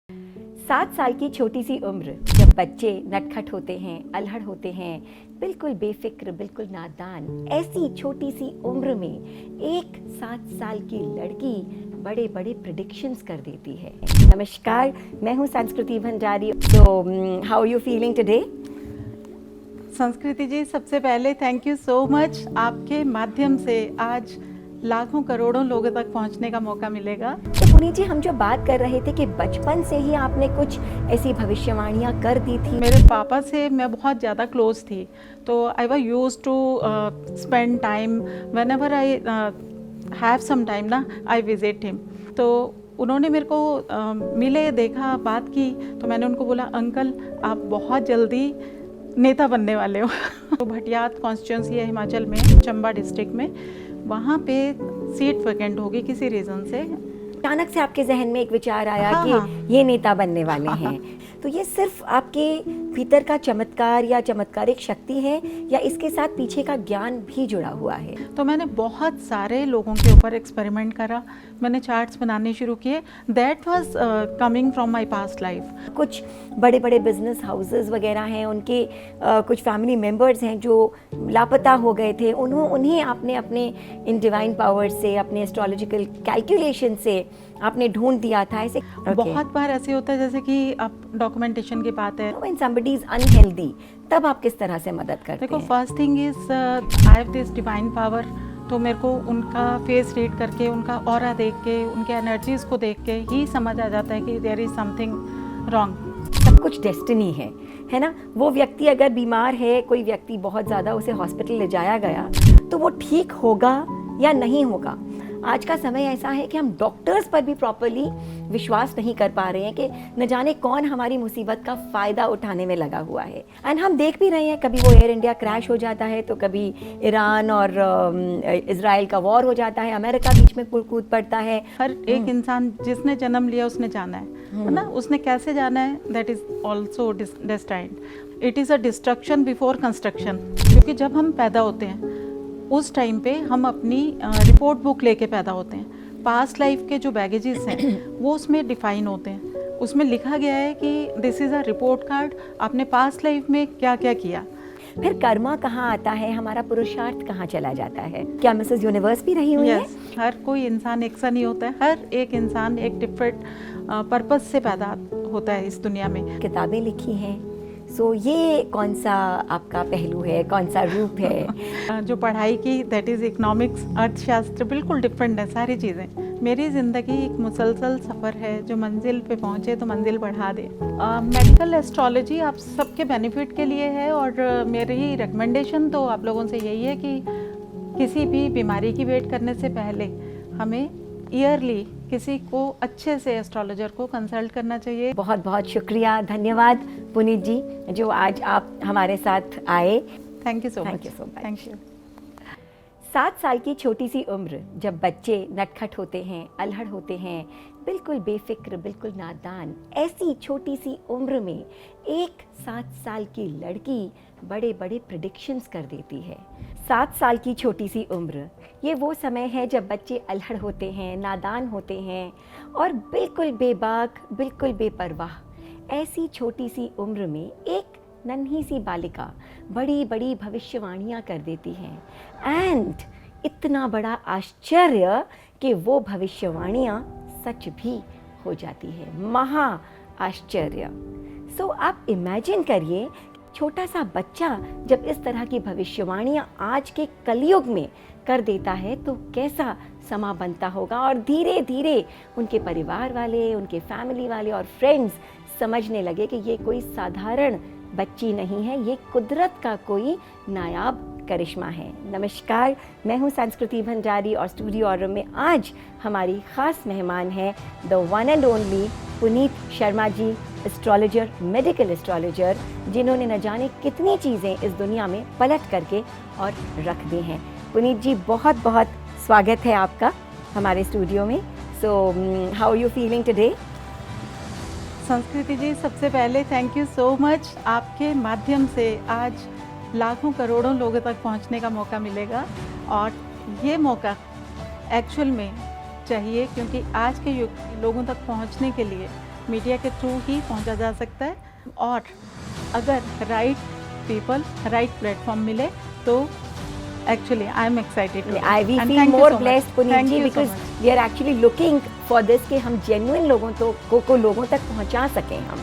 7 साल की छोटी सी उम्र जब बच्चे नटखट होते हैं, अल्हड़ होते हैं, बिल्कुल बेफिक्र, बिल्कुल नादान, ऐसी छोटी सी उम्र में एक 7 साल की लड़की बड़े बड़े प्रिडिक्शंस कर देती है। नमस्कार, मैं हूँ संस्कृति भंडारी। तो हाउ यू फीलिंग टुडे? संस्कृति जी, सबसे पहले थैंक यू सो मच। आपके माध्यम से आज लाखों करोड़ों लोगों तक पहुंचने का मौका मिलेगा। तो पुनीत जी, हम जो बात कर रहे थे कि बचपन से ही आपने कुछ ऐसी भविष्यवाणियां कर दी थी। मेरे पापा से मैं बहुत ज़्यादा क्लोज थी, तो I was used to spend time whenever I have some time ना, आई विजिट हिम। तो उन्होंने मेरे को मिले, देखा, बात की, तो मैंने उनको बोला, अंकल आप बहुत जल्दी नेता बनने वाले हो। तो भटियात कॉन्स्टिट्यूंसी है हिमाचल में, चंबा डिस्ट्रिक्ट में, वहाँ पे सीट वैकेंट होगी किसी रीज़न से। अचानक से आपके जहन में एक विचार आया हाँ, कि हाँ। ये नेता बनने वाले हाँ, हैं। तो ये सिर्फ आपके भीतर का चमत्कार या चमत्कारिक शक्ति है या इसके साथ पीछे का ज्ञान भी जुड़ा हुआ है? तो मैंने बहुत सारे लोगों के ऊपर एक्सपेरिमेंट करा, मैंने चार्ट्स बनाने शुरू किए। That was coming from my past life. कुछ बड़े बड़े बिजनेस हाउसेस वगैरह हैं, उनके कुछ फैमिली मेंबर्स हैं जो लापता हो गए थे, उन्हें आपने अपने इन डिवाइन पावर से, अपने एस्ट्रोलॉजिकल कैलकुलेशन से आपने ढूंढ दिया था ऐसे? बहुत बार ऐसे होता है, जैसे कि अब डॉक्यूमेंटेशन की बात है। व्हेन समबडी इज अनहेल्दी, तब आप किस तरह से मदद करते देखो, हैं? First thing is I have this divine power. तो मेरे को उनका फेस रीड करके, उनका ऑरा देख के, उनके एनर्जीज को देख के ही समझ आ जाता है कि देयर इज समथिंग रॉन्ग। सब कुछ डेस्टिनी है ना? वो व्यक्ति अगर बीमार है, कोई व्यक्ति बहुत ज़्यादा, उसे हॉस्पिटल ले जाया गया, तो वो ठीक होगा या नहीं होगा? आज का समय ऐसा है कि हम डॉक्टर्स पर भी प्रॉपरली विश्वास नहीं कर पा रहे हैं कि न जाने कौन हमारी मुसीबत का फ़ायदा उठाने में लगा हुआ है। एंड हम देख भी रहे हैं, कभी वो एयर इंडिया क्रैश हो जाता है, तो कभी ईरान और इजराइल का वॉर हो जाता है, अमेरिका बीच में कूद पड़ता है। हर एक इंसान जिसने जन्म लिया उसने जाना है ना? उसने कैसे जाना है, that is also destined. It is a destruction before construction. क्योंकि जब हम पैदा होते हैं उस टाइम पे हम अपनी रिपोर्ट बुक लेके पैदा होते हैं। पास्ट लाइफ के जो बैगेजेस हैं वो उसमें डिफाइन होते हैं। उसमें लिखा गया है कि this is a report card, आपने पास्ट लाइफ में क्या क्या किया। फिर कर्मा कहाँ आता है, हमारा पुरुषार्थ कहाँ चला जाता है? क्या मिसेस यूनिवर्स भी रही हुई है? हर कोई इंसान एक सा नहीं होता है। हर एक इंसान एक डिफरेंट पर्पस से पैदा होता है इस दुनिया में। किताबें लिखी हैं, सो ये कौन सा आपका पहलू है, कौन सा रूप है? जो पढ़ाई की, दैट इज़ इकोनॉमिक्स, अर्थशास्त्र, बिल्कुल डिफरेंट है सारी चीज़ें। मेरी ज़िंदगी एक मुसलसल सफ़र है, जो मंजिल पे पहुँचे तो मंजिल बढ़ा दे। मेडिकल एस्ट्रोलॉजी आप सबके बेनिफिट के लिए है, और मेरी रिकमेंडेशन तो आप लोगों से यही है कि किसी भी बीमारी की वेट करने से पहले हमें ईयरली किसी को अच्छे से एस्ट्रोलॉजर को कंसल्ट करना चाहिए। बहुत बहुत शुक्रिया, धन्यवाद पुनीत जी, जो आज आप हमारे साथ आए। Thank you so Thank much. you so much. Thank you. 7 साल की छोटी सी उम्र जब बच्चे नटखट होते हैं, अल्हड़ होते हैं, बिल्कुल बेफिक्र, बिल्कुल नादान, ऐसी छोटी सी उम्र में एक 7 साल की लड़की बड़े बड़े प्रिडिक्शंस कर देती है। 7 साल की छोटी सी उम्र, ये वो समय है जब बच्चे अल्हड़ होते हैं, नादान होते हैं और बिल्कुल बेबाक, बिल्कुल बेपरवाह। ऐसी छोटी सी उम्र में एक नन्ही सी बालिका बड़ी बड़ी भविष्यवाणियाँ कर देती हैं, एंड इतना बड़ा आश्चर्य कि वो भविष्यवाणियाँ सच भी हो जाती है। महा आश्चर्य। सो आप इमेजिन करिए, छोटा सा बच्चा जब इस तरह की भविष्यवाणियाँ आज के कलयुग में कर देता है तो कैसा समा बनता होगा। और धीरे धीरे उनके परिवार वाले, उनके फैमिली वाले और फ्रेंड्स समझने लगे कि ये कोई साधारण बच्ची नहीं है, ये कुदरत का कोई नायाब करिश्मा है। नमस्कार, मैं हूँ संस्कृति भंडारी और स्टूडियो और में आज हमारी ख़ास मेहमान है the one and only Puneet Sharma ji, astrologer, medical astrologer, जिन्होंने न जाने कितनी चीज़ें इस दुनिया में पलट करके और रख दी हैं। पुनीत जी, बहुत बहुत स्वागत है आपका हमारे स्टूडियो में। So how you feeling today? संस्कृति जी, सबसे पहले थैंक यू सो मच। आपके माध्यम से आज लाखों करोड़ों लोगों तक पहुंचने का मौका मिलेगा, और ये मौका एक्चुअल में चाहिए, क्योंकि आज के युग लोगों तक पहुंचने के लिए मीडिया के थ्रू ही पहुंचा जा सकता है, और अगर राइट पीपल, राइट प्लेटफॉर्म मिले तो actually I am excited. We feel more blessed, Puneet ji, because we are actually looking for this कि हम genuine लोगों को लोगों तक पहुंचा सकें हम।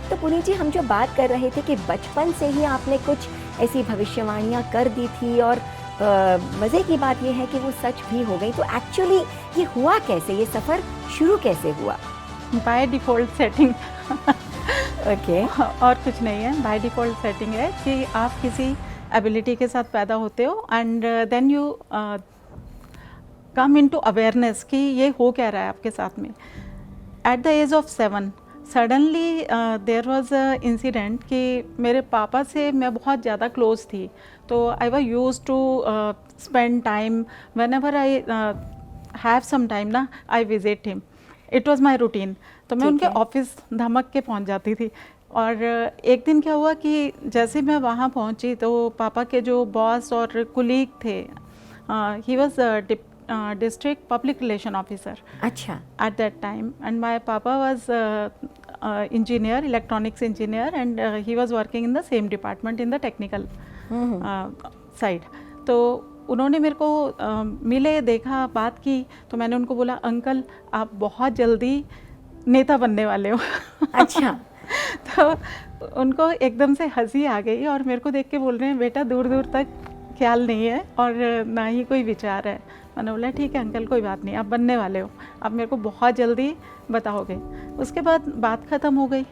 तो पुनीत जी, हम जो बात कर रहे थे कि बचपन से ही आपने कुछ ऐसी भविष्यवाणियां कर दी थी और मज़े की बात यह है कि वो सच भी हो गई। तो एक्चुअली ये हुआ कैसे, ये सफ़र शुरू कैसे हुआ? By default setting. ओके। और कुछ नहीं है, बाय डिफ़ॉल्ट सेटिंग है कि आप किसी एबिलिटी के साथ पैदा होते हो and then you come into awareness कि ये हो क्या रहा है आपके साथ में। At the age of 7 suddenly there was a incident कि मेरे पापा से मैं बहुत ज़्यादा क्लोज थी, तो I was used to spend time whenever I have some time ना, I visit him. It was my routine. तो मैं उनके ऑफिस धमक के पहुंच जाती थी। और एक दिन क्या हुआ कि जैसे मैं वहाँ पहुँची तो पापा के जो बॉस और कुलीग थे, he was district public relation officer अच्छा। at that time, and my papa was engineer, electronics engineer, and he was working in the same department in the technical side. तो उन्होंने मेरे को मिले, देखा, बात की, तो मैंने उनको बोला अंकल आप बहुत जल्दी नेता बनने वाले हो। अच्छा। तो उनको एकदम से हंसी आ गई और मेरे को देख के बोल रहे हैं बेटा दूर दूर तक ख्याल नहीं है और ना ही कोई विचार है। मैंने बोला ठीक है अंकल, कोई बात नहीं, आप बनने वाले हो, आप मेरे को बहुत जल्दी बताओगे। उसके बाद बात ख़त्म हो गई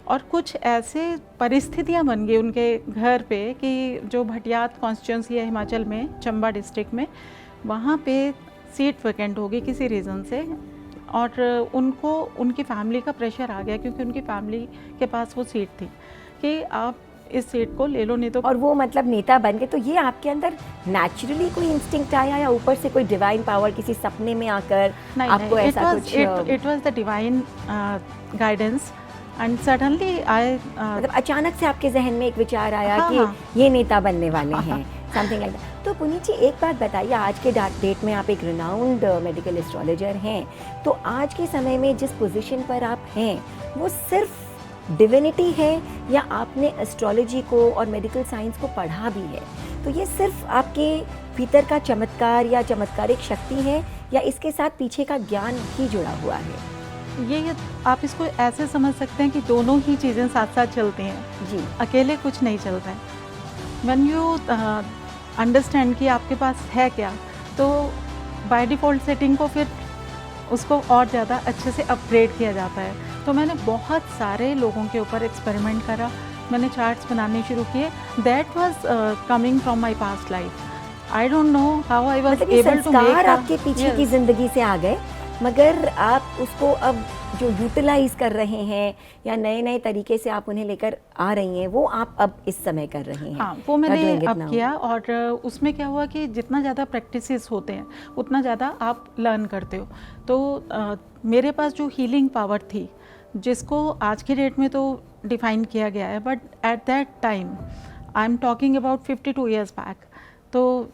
और कुछ ऐसे परिस्थितियाँ बन गई उनके घर पे कि जो भटियात कॉन्स्टिट्यूंसी है हिमाचल में, चंबा डिस्ट्रिक्ट में, वहाँ पे सीट वैकेंट होगी किसी रीज़न से, और उनको उनकी फैमिली का प्रेशर आ गया क्योंकि उनकी फैमिली के पास वो सीट थी कि आप इस सीट को ले लो नहीं तो। और वो मतलब नेता बन गए। तो ये आपके अंदर नेचुरली कोई इंस्टिंक्ट आया या ऊपर से कोई डिवाइन पावर किसी सपने में आकर आपको ऐसा कुछ? It was the divine guidance and suddenly I मतलब अचानक से आपके जहन में एक विचार आया हाँ, कि हाँ। ये नेता बनने वाले हैं, समथिंग लाइक दैट। तो पुनीत जी एक बात बताइए, आज के डेट में आप एक रिनाउंड मेडिकल एस्ट्रोलॉजर हैं, तो आज के समय में जिस पोजीशन पर आप हैं वो सिर्फ डिविनिटी है या आपने एस्ट्रोलॉजी को और मेडिकल साइंस को पढ़ा भी है? तो ये सिर्फ आपके भीतर का चमत्कार या चमत्कारिक शक्ति है या इसके साथ पीछे का ज्ञान भी जुड़ा हुआ है? ये आप इसको ऐसे समझ सकते हैं कि दोनों ही चीज़ें साथ साथ चलती हैं जी। अकेले कुछ नहीं चलता है। व्हेन यू अंडरस्टैंड कि आपके पास है क्या, तो बाय डिफ़ॉल्ट सेटिंग को फिर उसको और ज़्यादा अच्छे से अपग्रेड किया जाता है। तो मैंने बहुत सारे लोगों के ऊपर एक्सपेरिमेंट करा, मैंने चार्ट्स बनाने शुरू किए। That was coming from my past life. I don't know how I was able to make आपके पीछे की जिंदगी से आ गए, मगर आप उसको अब जो यूटिलाइज कर रहे हैं या नए नए तरीके से आप उन्हें लेकर आ रही हैं, वो आप अब इस समय कर रहे हैं। हाँ, वो मैंने अब किया। और उसमें क्या हुआ कि जितना ज़्यादा प्रैक्टिसेस होते हैं उतना ज़्यादा आप लर्न करते हो। तो मेरे पास जो हीलिंग पावर थी, जिसको आज की डेट में तो डिफाइन किया गया है, but at that time I am talking about 52 years back, तो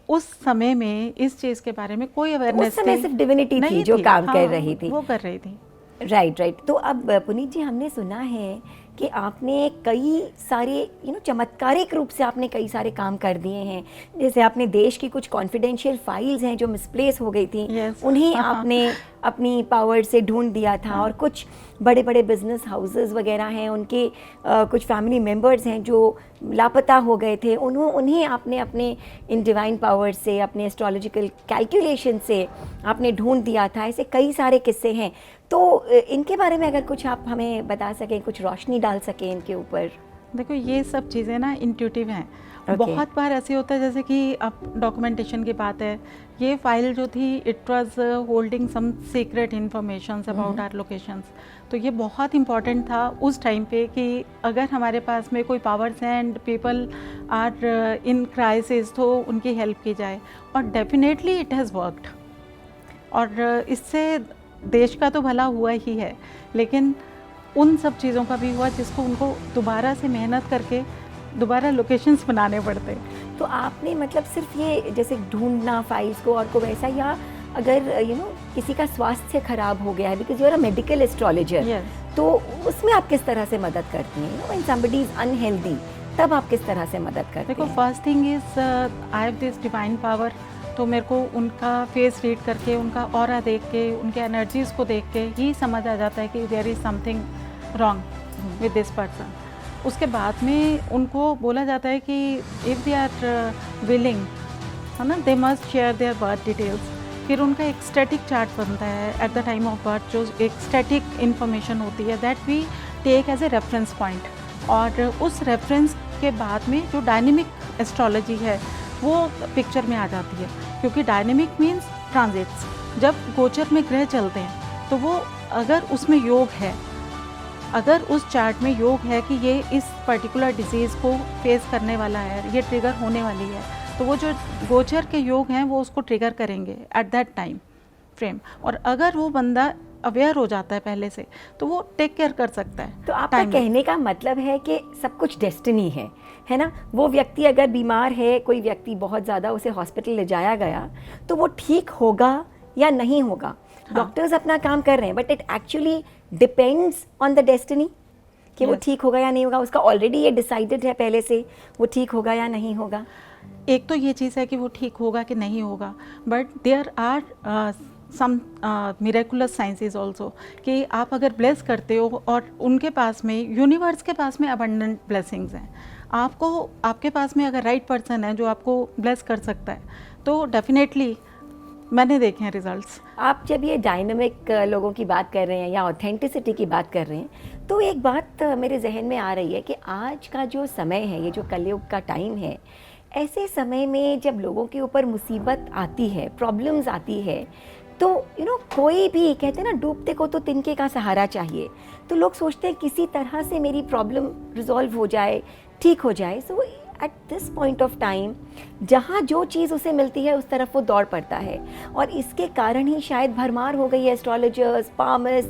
उस समय में इस चीज़ के बारे में कोई अवेयरनेस उस समय सिर्फ डिविनिटी थी जो काम कर रही थी। वो कर रही थी। राइट। तो अब पुनीत जी हमने सुना है कि आपने कई सारे चमत्कारिक रूप से आपने कई सारे काम कर दिए हैं। जैसे आपने देश की कुछ कॉन्फिडेंशियल फाइल्स हैं जो मिसप्लेस हो गई थी, उन्हें आपने अपनी पावर से ढूंढ दिया था। और कुछ बड़े बड़े बिजनेस हाउसेस वगैरह हैं, उनके कुछ फैमिली मेंबर्स हैं जो लापता हो गए थे, उन्हें आपने अपने इन डिवाइन पावर से, अपने एस्ट्रोलॉजिकल कैलकुलेशन से आपने ढूंढ दिया था। ऐसे कई सारे किस्से हैं, तो इनके बारे में अगर कुछ आप हमें बता सकें, कुछ रोशनी डाल सकें इनके ऊपर। देखो ये सब चीज़ें ना इंट्यूटिव हैं। बहुत बार ऐसे होता है, जैसे कि अब डॉक्यूमेंटेशन की बात है, ये फाइल जो थी it was holding some secret information about our locations. तो ये बहुत इंपॉर्टेंट था उस टाइम पे कि अगर हमारे पास में कोई पावर्स हैं and people are in crisis तो उनकी हेल्प की जाए। और डेफिनेटली इट हैज़ वर्कड, और इससे देश का तो भला हुआ ही है, लेकिन उन सब चीज़ों का भी हुआ जिसको उनको दोबारा से मेहनत करके दोबारा लोकेशंस बनाने पड़ते। तो आपने मतलब सिर्फ ये जैसे ढूंढना फाइल्स को और को वैसा, या अगर किसी का स्वास्थ्य खराब हो गया है, because you are a medical astrologer, Yes. तो उसमें आप किस तरह से मदद करती हैं? व्हेन समबडी इज अनहेल्दी, तब आप किस तरह से मदद करते देखो, हैं? First thing is I have this divine power, तो मेरे को उनका फेस रीड करके, उनका ऑरा देख के, उनके एनर्जीज़ को देख के ही समझ आ जाता है कि there is something wrong with this person. उसके बाद में उनको बोला जाता है कि इफ़ दे आर विलिंग, है ना, they must share their birth details. फिर उनका एक स्टैटिक चार्ट बनता है at the time of birth, जो एक स्टैटिक इन्फॉर्मेशन होती है that we take as a reference point, और उस रेफरेंस के बाद में जो डायनेमिक एस्ट्रोलॉजी है वो पिक्चर में आ जाती है, क्योंकि डायनेमिक मीन्स ट्रांजिट्स। जब गोचर में ग्रह चलते हैं तो वो अगर उसमें योग है, अगर उस चार्ट में योग है कि ये इस पर्टिकुलर डिजीज़ को फेस करने वाला है, ये ट्रिगर होने वाली है, तो वो जो गोचर के योग हैं वो उसको ट्रिगर करेंगे एट दैट टाइम फ्रेम। और अगर वो बंदा अवेयर हो जाता है पहले से, तो वो टेक केयर कर सकता है। तो आपका time में। कहने का मतलब है कि सब कुछ डेस्टिनी है ना? वो व्यक्ति अगर बीमार है, कोई व्यक्ति बहुत ज़्यादा, उसे हॉस्पिटल ले जाया गया, तो वो ठीक होगा या नहीं होगा, डॉक्टर्स अपना काम कर रहे हैं, but it actually depends on the destiny कि वो Yes. ठीक होगा या नहीं होगा। उसका ऑलरेडी ये डिसाइडेड है पहले से, वो ठीक होगा या नहीं होगा। एक तो ये चीज़ है कि वो ठीक होगा कि नहीं होगा, but there are some miraculous sciences also, कि आप अगर ब्लेस करते हो और उनके पास में, यूनिवर्स के पास में अबंडेंट ब्लेसिंग्स हैं, आपको, आपके पास में अगर राइट पर्सन है जो आपको ब्लेस कर सकता है, तो डेफिनेटली मैंने देखे हैं रिजल्ट्स। आप जब ये डायनामिक लोगों की बात कर रहे हैं या ऑथेंटिसिटी की बात कर रहे हैं, तो एक बात मेरे जहन में आ रही है कि आज का जो समय है, ये जो कलयुग का टाइम है, ऐसे समय में जब लोगों के ऊपर मुसीबत आती है, प्रॉब्लम्स आती है, तो कोई भी, कहते हैं ना, डूबते को तो तिनके का सहारा चाहिए। तो लोग सोचते हैं किसी तरह से मेरी प्रॉब्लम रिजॉल्व हो जाए, ठीक हो जाए। So at this point of time, जहाँ जो चीज़ उसे मिलती है उस तरफ वो दौड़ पड़ता है, और इसके कारण ही शायद भरमार हो गई है एस्ट्रोलॉजर्स, पामर्स,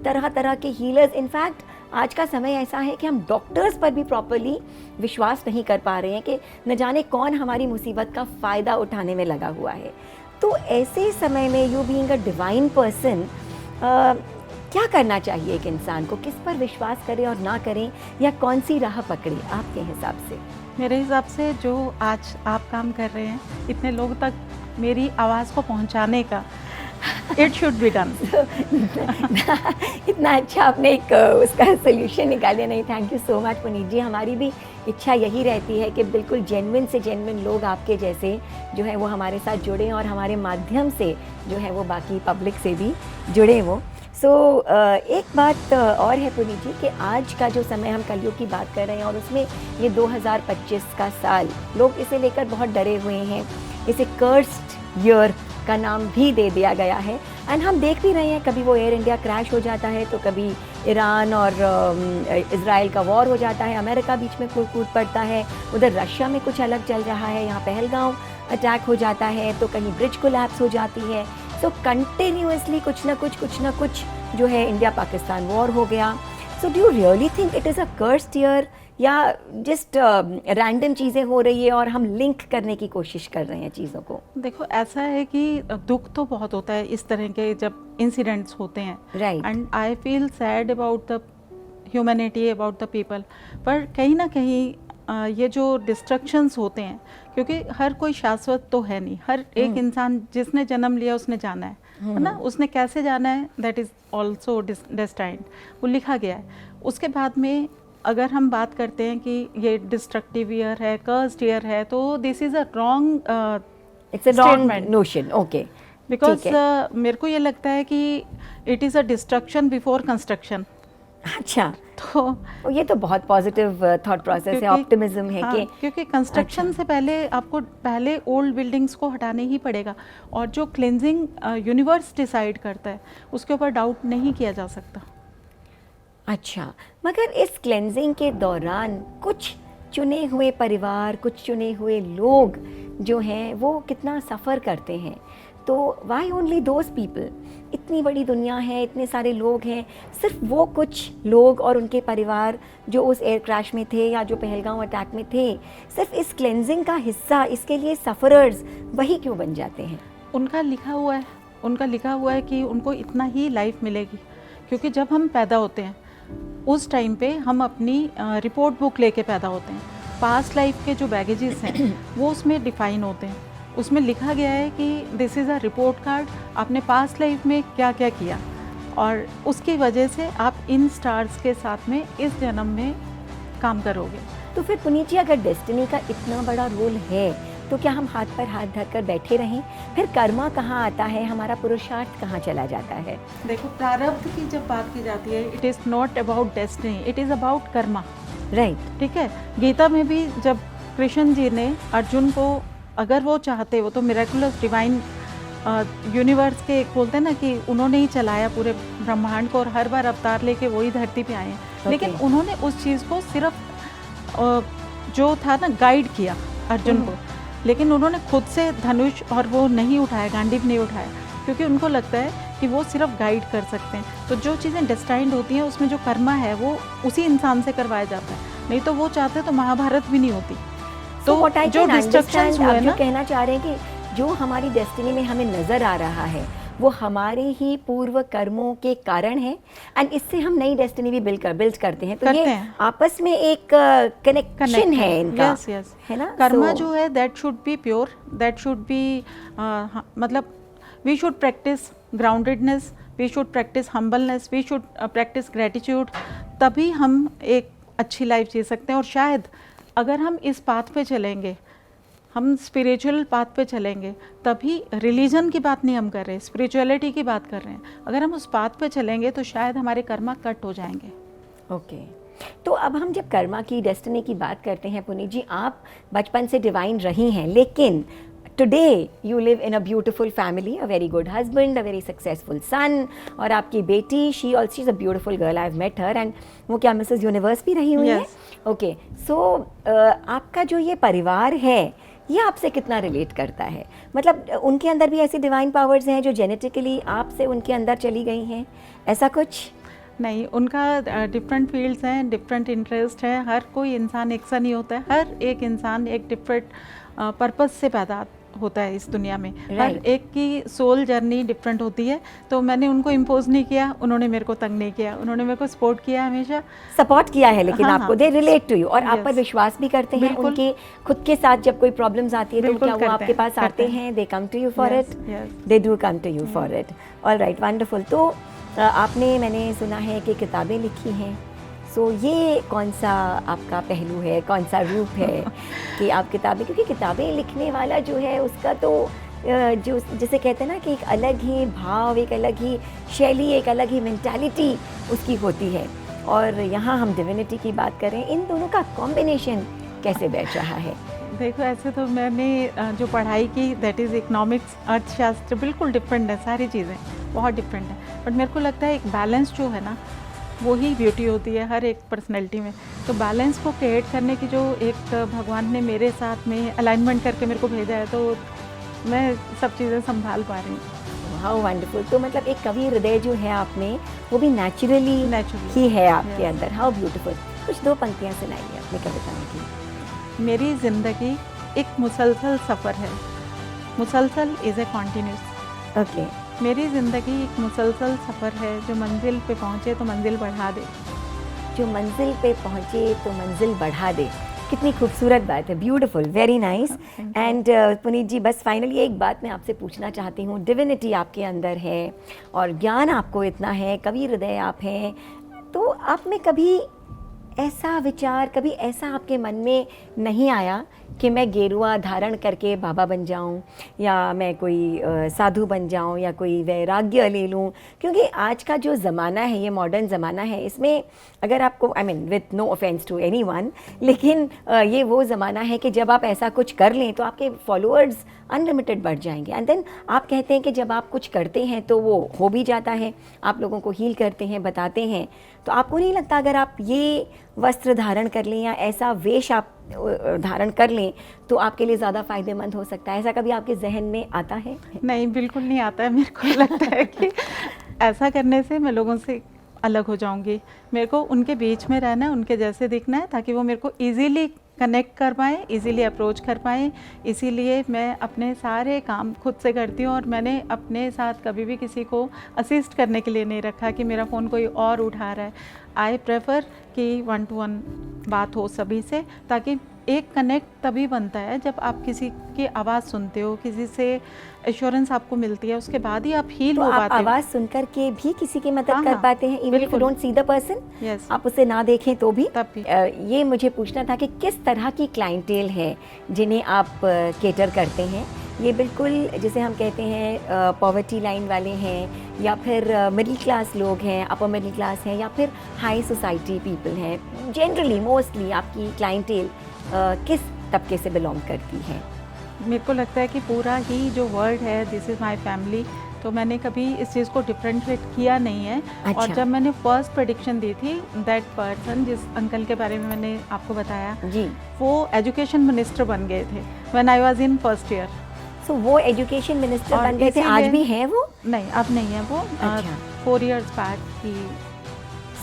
तरह तरह के हीलर्स। इनफैक्ट आज का समय ऐसा है कि हम डॉक्टर्स पर भी प्रॉपरली विश्वास नहीं कर पा रहे हैं कि न जाने कौन हमारी मुसीबत का फ़ायदा उठाने में लगा हुआ है। तो ऐसे समय में, you being a divine person, क्या करना चाहिए एक इंसान को? किस पर विश्वास करें और ना करें, या कौन सी राह पकड़े आपके हिसाब से? मेरे हिसाब से जो आज आप काम कर रहे हैं, इतने लोग तक मेरी आवाज़ को पहुंचाने का, इट शुड बी डन। इतना अच्छा आपने एक उसका सोल्यूशन निकालिया। नहीं, thank you so much Puneet ji. हमारी भी इच्छा यही रहती है कि बिल्कुल जेन्युइन से जेन्युइन लोग आपके जैसे जो है वो हमारे साथ जुड़ें, और हमारे माध्यम से जो है वो बाकी पब्लिक से भी जुड़े वो। एक बात और है पुनीत जी कि आज का जो समय, हम कलयुग की बात कर रहे हैं, और उसमें ये 2025 का साल, लोग इसे लेकर बहुत डरे हुए हैं। इसे कर्स्ड ईयर का नाम भी दे दिया गया है, एंड हम देख भी रहे हैं, कभी वो एयर इंडिया क्रैश हो जाता है, तो कभी ईरान और इजराइल का वॉर हो जाता है, अमेरिका बीच में कूद पड़ता है, उधर रशिया में कुछ अलग चल रहा है, यहाँ पहलगांव अटैक हो जाता है, तो कहीं ब्रिज कोलैप्स हो जाती है। सो कंटिन्यूसली कुछ ना कुछ जो है, इंडिया पाकिस्तान वॉर हो गया। So do you really think it is a cursed year, या जस्ट रैंडम चीज़ें हो रही है और हम लिंक करने की कोशिश कर रहे हैं चीज़ों को? देखो, ऐसा है कि दुख तो बहुत होता है इस तरह के जब इंसिडेंट्स होते हैं, Right. And I feel sad about the humanity, about the people. पर कहीं ना कहीं ये जो डिस्ट्रक्शंस होते हैं, क्योंकि हर कोई शाश्वत तो है नहीं, हर एक इंसान जिसने जन्म लिया उसने जाना है ना, उसने कैसे जाना है, दैट इज़ ऑल्सो डेस्टाइन्ड, वो लिखा गया है। उसके बाद में अगर हम बात करते हैं कि ये डिस्ट्रक्टिव ईयर है, कर्स्ड ईयर है, तो this is a wrong, it's a wrong notion. Okay, because मेरे को ये लगता है कि it is a destruction before construction. अच्छा, तो ये तो बहुत पॉजिटिव थॉट प्रोसेस है, ऑप्टिमिज्म है कि क्योंकि कंस्ट्रक्शन से पहले आपको पहले ओल्ड बिल्डिंग्स को हटाने ही पड़ेगा, और जो क्लिनजिंग यूनिवर्स डिसाइड करता है उसके ऊपर डाउट नहीं किया जा सकता। अच्छा, मगर इस क्लेंजिंग के दौरान कुछ चुने हुए परिवार, कुछ चुने हुए लोग जो हैं वो कितना सफ़र करते हैं। तो वाई ओनली दोज पीपल? इतनी बड़ी दुनिया है, इतने सारे लोग हैं, सिर्फ वो कुछ लोग और उनके परिवार जो उस एयर क्रैश में थे या जो पहलगांव अटैक में थे, सिर्फ इस क्लेंजिंग का हिस्सा, इसके लिए सफ़रर्स वही क्यों बन जाते हैं? उनका लिखा हुआ है उनका लिखा हुआ है कि उनको इतना ही लाइफ मिलेगी, क्योंकि जब हम पैदा होते हैं उस टाइम पे हम अपनी रिपोर्ट बुक लेके पैदा होते हैं। पास्ट लाइफ के जो बैगेजेस हैं वो उसमें डिफाइन होते हैं, उसमें लिखा गया है कि this is a report card, आपने पास्ट लाइफ में क्या क्या किया और उसकी वजह से आप इन स्टार्स के साथ में इस जन्म में काम करोगे। तो फिर पुनीत जी, अगर डेस्टिनी का इतना बड़ा रोल है तो क्या हम हाथ पर हाथ धरकर बैठे रहें? फिर कर्मा कहाँ आता है, हमारा पुरुषार्थ कहाँ चला जाता है? देखो, प्रारब्ध की जब बात की जाती है, it is not about destiny, it is about Karma. Right. ठीक है, गीता में भी जब कृष्ण जी ने अर्जुन को, अगर वो चाहते, वो तो मिरेकुलस डिवाइन यूनिवर्स के एक बोलते हैं ना कि उन्होंने ही चलाया पूरे ब्रह्मांड को और हर बार अवतार लेके वही धरती पे आए हैं। लेकिन उन्होंने उस चीज़ को सिर्फ जो था ना गाइड किया अर्जुन को, लेकिन उन्होंने खुद से धनुष और वो नहीं उठाया, गांडीव नहीं उठाया, क्योंकि उनको लगता है कि वो सिर्फ गाइड कर सकते हैं। तो जो चीज़ें डेस्टाइंड होती हैं उसमें जो कर्मा है वो उसी इंसान से करवाया जाता है, नहीं तो वो चाहते तो महाभारत भी नहीं होती। तो जो डिस्ट्रक्शंस हुए जो ना, कहना चाह रहे हैं कि जो हमारी डेस्टिनी में हमें नजर आ रहा है वो हमारे ही पूर्व कर्मों के कारण है, एंड इससे हम नई डेस्टिनी भी बिल्ड करते हैं। तो ये आपस में एक कनेक्शन है इनका। यस यस, है ना? कर्मा जो है that should be pure, that should be मतलब we should practice groundedness, we should practice humbleness, we should practice gratitude, तभी हम एक अच्छी लाइफ जी सकते हैं। और शायद अगर हम इस पाथ पे चलेंगे, हम स्पिरिचुअल पाथ पे चलेंगे, तभी रिलीजन की बात नहीं हम कर रहे, स्पिरिचुअलिटी की बात कर रहे हैं, अगर हम उस पाथ पे चलेंगे तो शायद हमारे कर्मा कट हो जाएंगे। ओके। तो अब हम जब कर्मा की, डेस्टिनी की बात करते हैं, पुनीत जी आप बचपन से डिवाइन रही हैं, लेकिन today you live in a beautiful family, a very good husband, a very successful son, और आपकी बेटी, she also is a beautiful girl, I have met her, and वो क्या मिसेस यूनिवर्स भी रही हुई है। ओके, सो आपका जो ये परिवार है ये आपसे कितना रिलेट करता है? मतलब उनके अंदर भी ऐसी डिवाइन पावर्स हैं जो जेनेटिकली आपसे उनके अंदर चली गई हैं, ऐसा कुछ? नहीं, उनका डिफरेंट फील्ड्स हैं, डिफरेंट इंटरेस्ट है, हर कोई इंसान एक सा नहीं होता है, हर एक इंसान एक डिफरेंट पर्पस से पैदा होता है इस दुनिया में। हर एक की सोल जर्नी डिफरेंट होती है। तो मैंने उनको इम्पोज नहीं किया, उन्होंने मेरे को तंग नहीं किया, उन्होंने मेरे को सपोर्ट किया, हमेशा सपोर्ट किया है, लेकिन हाँ, आपको दे रिलेट टू यू और आप Yes. पर विश्वास भी करते हैं। उनके खुद के साथ जब कोई प्रॉब्लम्स आती है तो क्या वो आपके पास आते हैं? They come to you for it, they do come to you for it. All right, wonderful. तो आपने, मैंने सुना है कि किताबें लिखी हैं, सो ये कौन सा आपका पहलू है, कौन सा रूप है कि आप किताबें, क्योंकि किताबें लिखने वाला जो है उसका तो जो जिसे कहते हैं ना कि एक अलग ही भाव, एक अलग ही शैली, एक अलग ही मेंटालिटी उसकी होती है। और यहाँ हम डिविनिटी की बात करें, इन दोनों का कॉम्बिनेशन कैसे बैठ रहा है? देखो, ऐसे तो मैंने जो पढ़ाई की दैट इज़ इकोनॉमिक्स, अर्थशास्त्र, बिल्कुल डिफरेंट है, सारी चीज़ें बहुत डिफरेंट है, बट मेरे को लगता है एक बैलेंस जो है ना वो ही ब्यूटी होती है हर एक पर्सनैलिटी में। तो बैलेंस को क्रिएट करने की जो एक भगवान ने मेरे साथ में अलाइनमेंट करके मेरे को भेजा है, तो मैं सब चीज़ें संभाल पा रही हूँ। How wonderful. तो मतलब एक कवि हृदय जो है आप में, वो भी नेचुरली ही है आपके अंदर। How beautiful. कुछ दो पंक्तियाँ सुनाइए अपनी कविता में की। मेरी ज़िंदगी एक मुसलसल सफ़र है, मुसलसल इज़ ए कॉन्टिन्यूस। ओके। मेरी ज़िंदगी एक मुसलसल सफ़र है, जो मंजिल पे पहुँचे तो मंजिल बढ़ा दे। जो मंजिल पे पहुँचे तो मंजिल बढ़ा दे। कितनी खूबसूरत बात है, beautiful, very nice. And Puneet ji, बस फाइनली एक बात मैं आपसे पूछना चाहती हूँ, डिविनिटी आपके अंदर है और ज्ञान आपको इतना है, कवि हृदय आप हैं, तो आप में कभी ऐसा विचार, कभी ऐसा आपके मन में नहीं आया कि मैं गेरुआ धारण करके बाबा बन जाऊं, या मैं कोई साधु बन जाऊं, या कोई वैराग्य ले लूं? क्योंकि आज का जो ज़माना है, ये मॉडर्न ज़माना है, इसमें अगर आपको, I mean with no offence to anyone, लेकिन ये वो ज़माना है कि जब आप ऐसा कुछ कर लें तो आपके फॉलोअर्स अनलिमिटेड बढ़ जाएंगे। एंड देन आप कहते हैं कि जब आप कुछ करते हैं तो वो हो भी जाता है, आप लोगों को हील करते हैं, बताते हैं। तो आपको नहीं लगता अगर आप ये वस्त्र धारण कर लें या ऐसा वेश आप धारण कर लें तो आपके लिए ज़्यादा फ़ायदेमंद हो सकता है? ऐसा कभी आपके जहन में आता है? नहीं, बिल्कुल नहीं आता है। मेरे को लगता है कि ऐसा करने से मैं लोगों से अलग हो जाऊंगी। मेरे को उनके बीच में रहना है, उनके जैसे दिखना है, ताकि वो मेरे को इजीली कनेक्ट कर पाएँ, इजीली अप्रोच कर पाएँ। इसीलिए मैं अपने सारे काम खुद से करती हूँ और मैंने अपने साथ कभी भी किसी को असिस्ट करने के लिए नहीं रखा कि मेरा फ़ोन कोई और उठा रहा है। आई प्रेफर कि 1 to 1 बात हो सभी से, ताकि एक कनेक्ट तभी बनता है जब आप किसी की आवाज़ सुनते हो, किसी से एश्योरेंस आपको मिलती है, उसके बाद ही आप हील तो हो आप पाते हैं। आवाज़ सुनकर के भी किसी की मदद हाँ, कर हाँ, पाते हैं, इवन इफ यू बिल्कुल। Don't see the person, Yes. आप उसे ना देखें तो भी? तब भी। ये मुझे पूछना था कि किस तरह की क्लाइंटेल है जिन्हें आप केटर करते हैं? ये बिल्कुल जिसे हम कहते हैं पॉवर्टी लाइन वाले हैं, या फिर मिडिल क्लास लोग हैं, अपर मिडिल क्लास हैं, या फिर हाई सोसाइटी पीपल हैं? जनरली मोस्टली आपकी क्लाइंटेल किस तबके से बिलोंग करती है? मेरे को लगता है कि पूरा ही जो वर्ड है, दिस इज़ माई फैमिली, तो मैंने कभी इस चीज़ को डिफ्रेंशिएट किया नहीं है। अच्छा। और जब मैंने फर्स्ट प्रेडिक्शन दी थी, दैट पर्सन जिस अंकल के बारे में मैंने आपको बताया, जी। वो एजुकेशन मिनिस्टर बन गए थे when I was in first year. So वो एजुकेशन मिनिस्टर और बन गए थे, आज इसीलिए- भी हैं वो? नहीं, अब नहीं है वो। अच्छा। 4 years बैक ही।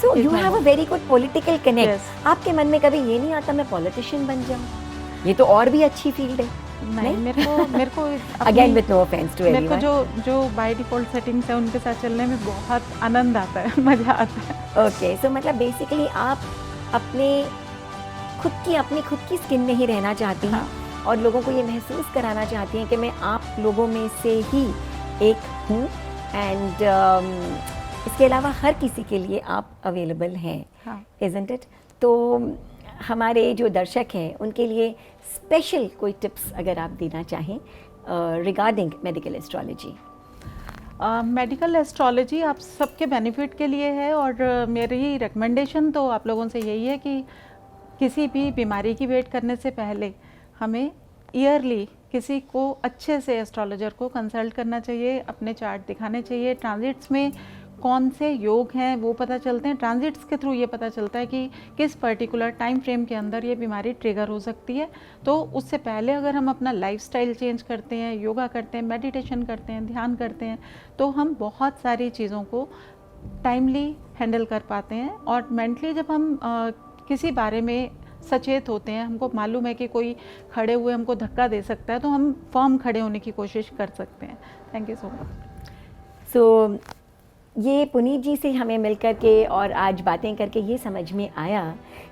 सो एक यू हैव अ महीना। Very good political connect. Yes. आपके मन में कभी ये नहीं आता मैं पॉलिटिशियन बन जाऊं? ये तो और भी अच्छी फील्ड है। नहीं, मेरे को again with no offence to मेरे को एनीवन। जो बाय डिफ़ॉल्ट सेटिंग्स है उनके साथ चलने में बहुत आनंद आता है, मज़ा आता है। ओके, सो मतलब बेसिकली आप अपने खुद की स्किन में ही रहना चाहती हैं, हाँ। और लोगों को ये महसूस कराना चाहती हैं कि मैं आप लोगों में से ही एक हूँ, एंड इसके अलावा हर किसी के लिए आप अवेलेबल हैं, हाँ। Isn't it? तो हमारे जो दर्शक हैं उनके लिए स्पेशल कोई टिप्स अगर आप देना चाहें regarding medical astrology? Medical astrology आप सबके बेनिफिट के लिए है, और मेरी रिकमेंडेशन तो आप लोगों से यही है कि किसी भी बीमारी की वेट करने से पहले हमें ईयरली किसी को अच्छे से एस्ट्रोलॉजर को कंसल्ट करना चाहिए, अपने चार्ट दिखाने चाहिए। ट्रांजिट्स में कौन से योग हैं वो पता चलते हैं, ट्रांजिट्स के थ्रू ये पता चलता है कि किस पर्टिकुलर टाइम फ्रेम के अंदर ये बीमारी ट्रिगर हो सकती है। तो उससे पहले अगर हम अपना लाइफस्टाइल चेंज करते हैं, योगा करते हैं, मेडिटेशन करते हैं, ध्यान करते हैं, तो हम बहुत सारी चीज़ों को टाइमली हैंडल कर पाते हैं। और मेंटली जब हम किसी बारे में सचेत होते हैं, हमको मालूम है कि कोई खड़े हुए हमको धक्का दे सकता है, तो हम फर्म खड़े होने की कोशिश कर सकते हैं। Thank you so much. So ये पुनीत जी से हमें मिलकर के और आज बातें करके ये समझ में आया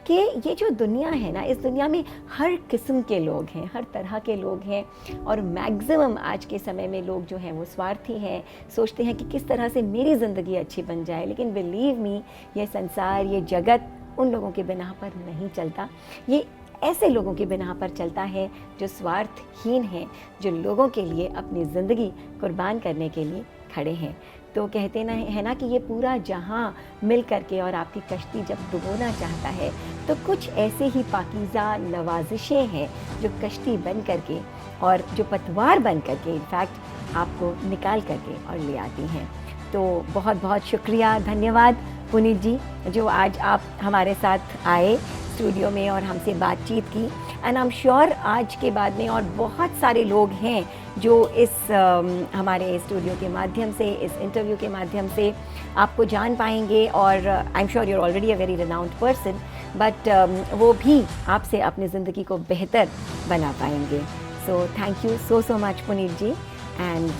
कि ये जो दुनिया है ना, इस दुनिया में हर किस्म के लोग हैं, हर तरह के लोग हैं, और मैक्सिमम आज के समय में लोग जो हैं वो स्वार्थी हैं, सोचते हैं कि किस तरह से मेरी ज़िंदगी अच्छी बन जाए। लेकिन बिलीव मी, ये संसार, ये जगत उन लोगों के बिना पर नहीं चलता। ये ऐसे लोगों की बिना पर चलता है जो स्वार्थहीन हैं, जो लोगों के लिए अपनी ज़िंदगी कुर्बान करने के लिए खड़े हैं। तो कहते ना है ना कि ये पूरा जहां मिल करके और आपकी कश्ती जब डुबोना चाहता है, तो कुछ ऐसे ही पाकीज़ा नवाजिशें हैं जो कश्ती बन करके और जो पतवार बन करके इनफैक्ट आपको निकाल करके और ले आती हैं। तो बहुत बहुत शुक्रिया, धन्यवाद पुनीत जी, जो आज आप हमारे साथ आए स्टूडियो में और हमसे बातचीत की। एंड आई एम श्योर आज के बाद में और बहुत सारे लोग हैं जो इस हमारे स्टूडियो के माध्यम से, इस इंटरव्यू के माध्यम से आपको जान पाएंगे। और I am sure you are already a very renowned person, but वो भी आपसे अपनी ज़िंदगी को बेहतर बना पाएंगे। So thank you so much Puneet ji, and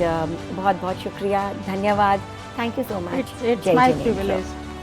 बहुत बहुत शुक्रिया, धन्यवाद, thank you so much. It's my privilege.